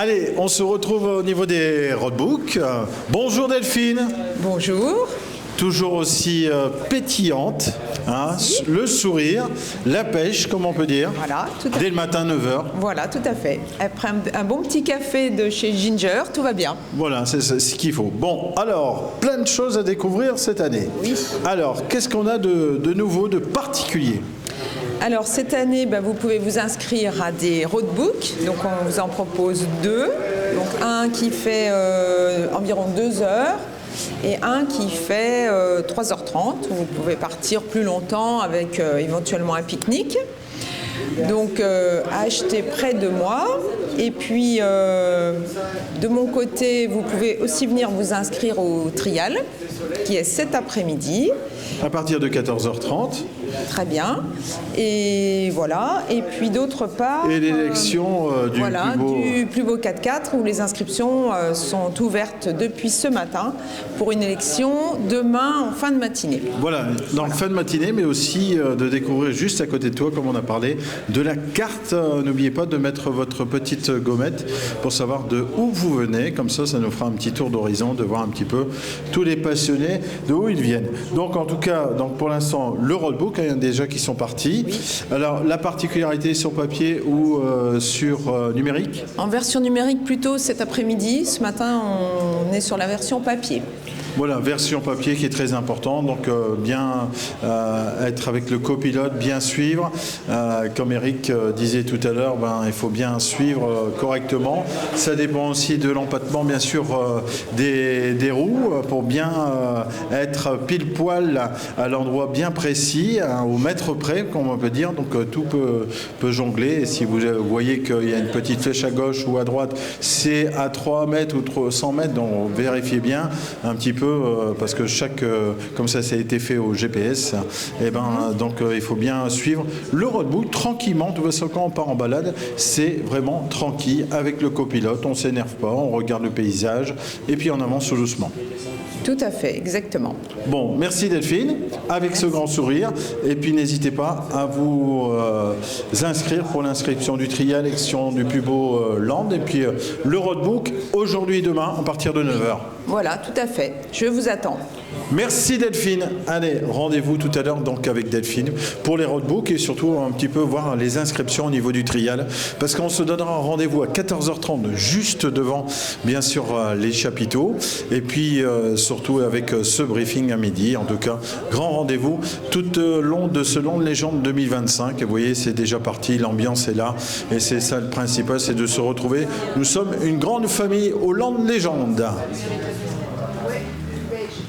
Allez, on se retrouve au niveau des roadbooks. Bonjour Delphine. Bonjour. Toujours aussi pétillante, hein, le sourire, la pêche, comme on peut dire. Voilà, tout à fait. Dès le matin, 9h. Voilà, tout à fait. Après un bon petit café de chez Ginger, tout va bien. Voilà, c'est ce qu'il faut. Bon, alors, plein de choses à découvrir cette année. Oui. Alors, qu'est-ce qu'on a de nouveau, de particulier ? Alors cette année, vous pouvez vous inscrire à des roadbooks. Donc on vous en propose deux. Donc un qui fait environ 2 heures et un qui fait 3h30 où vous pouvez partir plus longtemps avec éventuellement un pique-nique. Donc achetez près de moi. Et puis de mon côté, vous pouvez aussi venir vous inscrire au trial qui est cet après-midi. À partir de 14h30. Très bien. Et voilà. Et puis d'autre part... Et l'élection du plus beau 4x4 où les inscriptions sont ouvertes depuis ce matin pour une élection demain en fin de matinée. Voilà, fin de matinée, mais aussi de découvrir juste à côté de toi, comme on a parlé, de la carte. N'oubliez pas de mettre votre petite gommette pour savoir de où vous venez. Comme ça nous fera un petit tour d'horizon, de voir un petit peu tous les passionnés, de où ils viennent. Donc en tout cas, pour l'instant, le roadbook, il y en a déjà qui sont partis. Oui. Alors la particularité sur papier ou sur numérique ? En version numérique plutôt cet après-midi. Ce matin, on est sur la version papier. Voilà, version papier qui est très important, donc bien être avec le copilote, bien suivre. Comme Eric disait tout à l'heure, il faut bien suivre correctement. Ça dépend aussi de l'empattement, bien sûr, des roues, pour bien être pile poil à l'endroit bien précis, au mètre près, comme on peut dire. Donc tout peut jongler. Et si vous voyez qu'il y a une petite flèche à gauche ou à droite, c'est à 3 mètres ou 100 mètres, donc vérifiez bien un petit peu. Parce que comme ça a été fait au GPS, donc il faut bien suivre le roadbook tranquillement. De toute façon, quand on part en balade, c'est vraiment tranquille avec le copilote, on ne s'énerve pas, on regarde le paysage et puis on avance tout doucement. Tout à fait, exactement. Bon, merci Delphine, avec ce grand sourire. Et puis n'hésitez pas à vous inscrire pour l'inscription du trial, l'élection du plus beau land. Et puis le roadbook, aujourd'hui et demain, à partir de 9h. Voilà, tout à fait. Je vous attends. Merci Delphine. Allez, rendez-vous tout à l'heure donc avec Delphine pour les roadbooks et surtout un petit peu voir les inscriptions au niveau du trial parce qu'on se donnera un rendez-vous à 14h30 juste devant bien sûr les chapiteaux et puis surtout avec ce briefing à midi. En tout cas, grand rendez-vous tout au long de ce Land Légende 2025 et vous voyez c'est déjà parti, l'ambiance est là et c'est ça le principal, c'est de se retrouver. Nous sommes une grande famille au Land Légende.